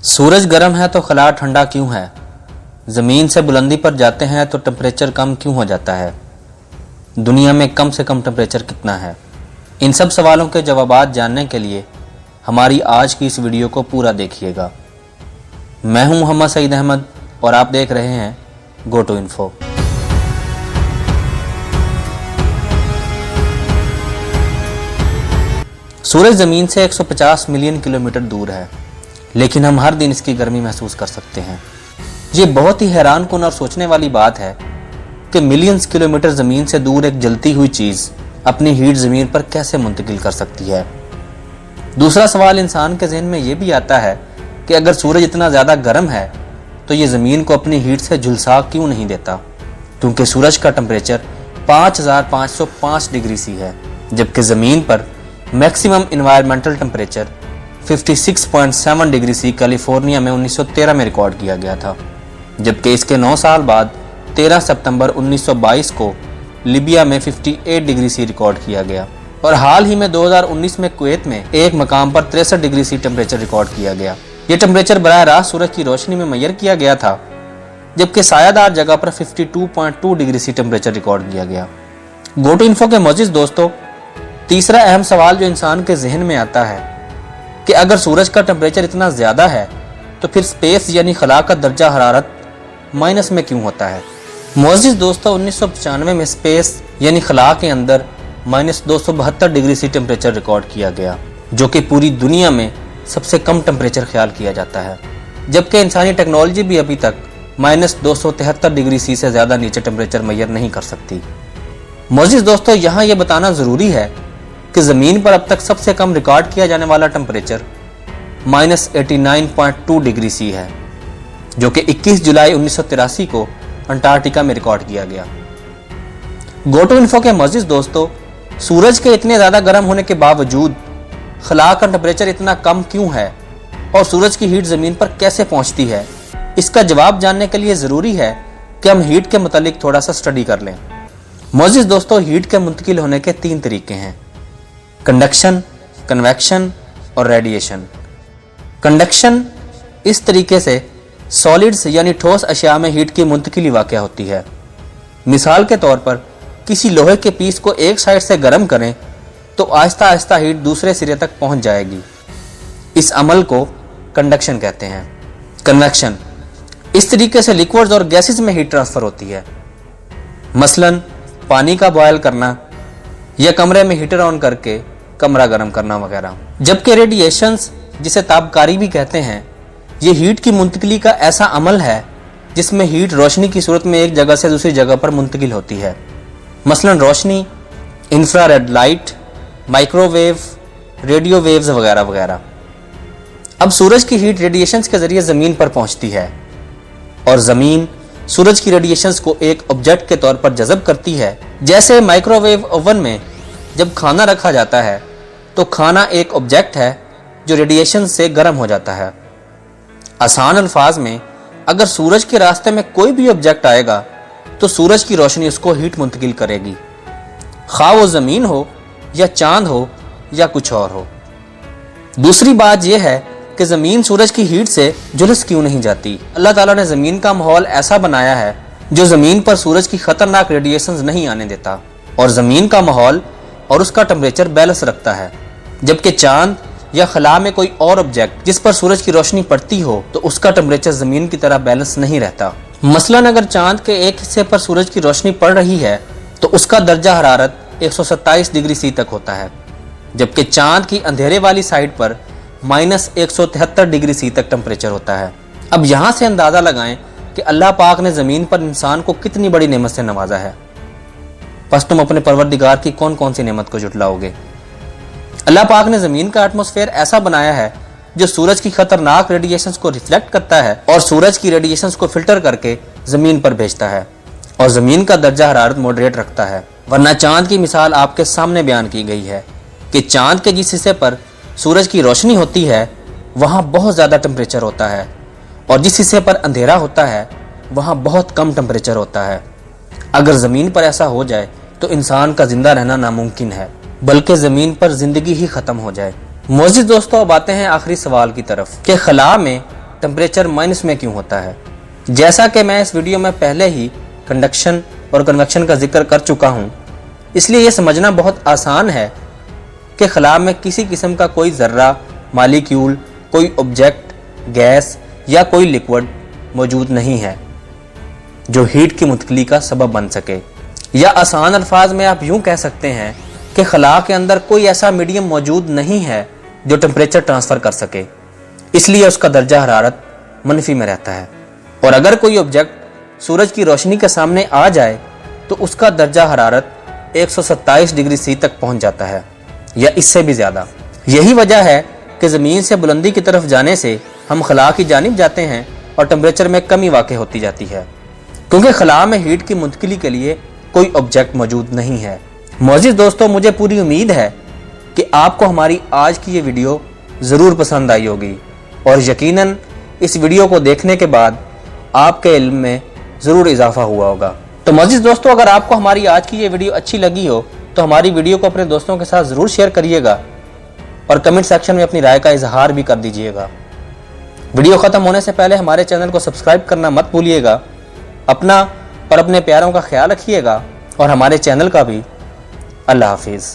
सूरज गर्म है तो खला ठंडा क्यों है? ज़मीन से बुलंदी पर जाते हैं तो टेम्परेचर कम क्यों हो जाता है? दुनिया में कम से कम टेम्परेचर कितना है? इन सब सवालों के जवाबात जानने के लिए हमारी आज की इस वीडियो को पूरा देखिएगा। मैं हूं मोहम्मद सईद अहमद और आप देख रहे हैं गो टू इन्फो। सूरज ज़मीन से 150 मिलियन किलोमीटर दूर है, लेकिन हम हर दिन इसकी गर्मी महसूस कर सकते हैं। ये बहुत ही हैरानकुन और सोचने वाली बात है कि मिलियंस किलोमीटर ज़मीन से दूर एक जलती हुई चीज़ अपनी हीट ज़मीन पर कैसे मुंतकिल कर सकती है। दूसरा सवाल इंसान के जहन में ये भी आता है कि अगर सूरज इतना ज़्यादा गर्म है तो ये ज़मीन को अपनी हीट से झुलसा क्यों नहीं देता, क्योंकि सूरज का टेम्परेचर 5505 डिग्री सी है, जबकि ज़मीन पर maximum environmental temperature 56.7 degree C California में 1913 में रिकॉर्ड किया गया था। जबकि इसके 9 साल बाद 13 सितंबर 1922 को लीबिया में 58 डिग्री सी रिकॉर्ड किया गया और हाल ही में 2019 में कुवैत में एक मकाम पर 63 डिग्री सी टेम्परेचर रिकॉर्ड किया गया। यह टेम्परेचर बराह रास्त सूरज की रोशनी में मेजर किया गया था, जबकि सायादार जगह पर 52.2 डिग्री सी टेम्परेचर रिकॉर्ड किया गया। गो टू इन्फो के मोजिज़ दोस्तों, तीसरा अहम सवाल जो इंसान के जहन में आता है कि अगर सूरज का टेम्परेचर इतना ज़्यादा है तो फिर स्पेस यानी खला का दर्जा हरारत माइनस में क्यों होता है। मोअज़्ज़िज़ दोस्तों, 1995 में स्पेस यानी खला के अंदर -272 डिग्री सी टेम्परेचर रिकॉर्ड किया गया, जो कि पूरी दुनिया में सबसे कम टेम्परेचर ख्याल किया जाता है। जबकि इंसानी टेक्नोलॉजी भी अभी तक -273 डिग्री सी से ज़्यादा नीचे टेम्परेचर मेजर नहीं कर सकती। मोअज़्ज़िज़ दोस्तों, यहाँ ये बताना ज़रूरी है कि ज़मीन पर अब तक सबसे कम रिकॉर्ड किया जाने वाला टेम्परेचर -89.2 डिग्री सी है, जो कि 21 जुलाई 1983 को अंटार्कटिका में रिकॉर्ड किया गया। गो टू इन्फो के मोअज़्ज़िज़ दोस्तों, सूरज के इतने ज़्यादा गर्म होने के बावजूद खला का टेम्परेचर इतना कम क्यों है और सूरज की हीट ज़मीन पर कैसे पहुंचती है, इसका जवाब जानने के लिए ज़रूरी है कि हम हीट के मुतालिक थोड़ा सा स्टडी कर लें। मोअज़्ज़िज़ दोस्तों, हीट के मुंतकिल होने के 3 तरीके हैं: कंडक्शन, कन्वेक्शन और रेडिएशन। कंडक्शन इस तरीके से सॉलिड्स यानी ठोस अशिया में हीट की मुंतकिली वाक़या होती है। मिसाल के तौर पर किसी लोहे के पीस को एक साइड से गर्म करें तो आहिस्ता आहिस्ता हीट दूसरे सिरे तक पहुंच जाएगी। इस अमल को कंडक्शन कहते हैं। कन्वेक्शन इस तरीके से लिक्विड्स और गैसेस में हीट ट्रांसफ़र होती है, मसलन पानी का बॉयल करना या कमरे में हीटर ऑन करके कमरा गर्म करना वगैरह। जबकि रेडिएशंस, जिसे तापकारी भी कहते हैं, ये हीट की मुंतकिली का ऐसा अमल है जिसमें हीट रोशनी की सूरत में एक जगह से दूसरी जगह पर मुंतकिल होती है, मसलन रोशनी, infrared light, microwave, radio waves वगैरह वगैरह। अब सूरज की हीट रेडिएशंस के जरिए ज़मीन पर पहुंचती है और ज़मीन सूरज की रेडिएशंस को एक ऑब्जेक्ट के तौर पर जज़ब करती है। जैसे माइक्रोवेव ओवन में जब खाना रखा जाता है तो खाना एक ऑब्जेक्ट है जो रेडिएशन से गर्म हो जाता है। आसान अल्फाज में, अगर सूरज के रास्ते में कोई भी ऑब्जेक्ट आएगा तो सूरज की रोशनी उसको हीट मुंतकिल करेगी, खा वो ज़मीन हो या चांद हो या कुछ और हो। दूसरी बात यह है कि ज़मीन सूरज की हीट से झुलस क्यों नहीं जाती। अल्लाह ताला ने ज़मीन का माहौल ऐसा बनाया है जो ज़मीन पर सूरज की खतरनाक रेडिएशंस नहीं आने देता और ज़मीन का माहौल और उसका टेम्परेचर बैलेंस रखता है। जबकि चांद या खला में कोई और ऑब्जेक्ट जिस पर सूरज की रोशनी पड़ती हो तो उसका टेम्परेचर ज़मीन की तरह बैलेंस नहीं रहता। मसलन अगर चांद के एक हिस्से पर सूरज की रोशनी पड़ रही है तो उसका दर्जा हरारत 127 डिग्री सी तक होता है, जबकि चांद की अंधेरे वाली साइड पर -173 डिग्री सी तक टेम्परेचर होता है। अब यहाँ से अंदाज़ा लगाएं कि अल्लाह पाक ने ज़मीन पर इंसान को कितनी बड़ी नेमत से नवाजा है। बस तुम अपने परवरदिगार की कौन कौन सी नेमत को जुटलाओगे। अल्लाह पाक ने ज़मीन का एटमॉस्फेयर ऐसा बनाया है जो सूरज की खतरनाक रेडिएशंस को रिफ्लेक्ट करता है और सूरज की रेडिएशंस को फिल्टर करके ज़मीन पर भेजता है और ज़मीन का दर्जा हरारत मॉडरेट रखता है। वरना चांद की मिसाल आपके सामने बयान की गई है कि चांद के जिस हिस्से पर सूरज की रोशनी होती है वहाँ बहुत ज़्यादा टेम्परेचर होता है और जिस हिस्से पर अंधेरा होता है वहाँ बहुत कम टेम्परेचर होता है। अगर ज़मीन पर ऐसा हो जाए तो इंसान का ज़िंदा रहना नामुमकिन है, बल्कि ज़मीन पर ज़िंदगी ही ख़त्म हो जाए। मोअज़्ज़िज़ दोस्तों, अब आते हैं आखिरी सवाल की तरफ कि खला में टेम्परेचर माइनस में क्यों होता है। जैसा कि मैं इस वीडियो में पहले ही कंडक्शन और कन्वेक्शन का जिक्र कर चुका हूँ, इसलिए यह समझना बहुत आसान है कि खला में किसी किस्म का कोई ज़र्रा, मालिक्यूल, कोई ऑब्जेक्ट, गैस या कोई लिक्विड मौजूद नहीं है जो हीट की मुंतकिली का सबब बन सके। या आसान अल्फाज में आप यूं कह सकते हैं कि खला के अंदर कोई ऐसा मीडियम मौजूद नहीं है जो टेम्परेचर ट्रांसफ़र कर सके, इसलिए उसका दर्जा हरारत मनफी में रहता है। और अगर कोई ऑब्जेक्ट सूरज की रोशनी के सामने आ जाए तो उसका दर्जा हरारत 127 डिग्री सी तक पहुंच जाता है या इससे भी ज़्यादा। यही वजह है कि ज़मीन से बुलंदी की तरफ जाने से हम खला की जानिब जाते हैं और टेम्परेचर में कमी वाक़ होती जाती है, क्योंकि खला में हीट की मुंतकिली के लिए कोई ऑब्जेक्ट मौजूद नहीं है। मोअज़्ज़िज़ दोस्तों, मुझे पूरी उम्मीद है कि आपको हमारी आज की ये वीडियो ज़रूर पसंद आई होगी और यकीनन इस वीडियो को देखने के बाद आपके इल्म में ज़रूर इजाफा हुआ होगा। तो मोअज़्ज़िज़ दोस्तों, अगर आपको हमारी आज की ये वीडियो अच्छी लगी हो तो हमारी वीडियो को अपने दोस्तों के साथ ज़रूर शेयर करिएगा और कमेंट सेक्शन में अपनी राय का इजहार भी कर दीजिएगा। वीडियो ख़त्म होने से पहले हमारे चैनल को सब्सक्राइब करना मत भूलिएगा। अपना और अपने प्यारों का ख्याल रखिएगा और हमारे चैनल का भी। अल्लाह हाफिज़।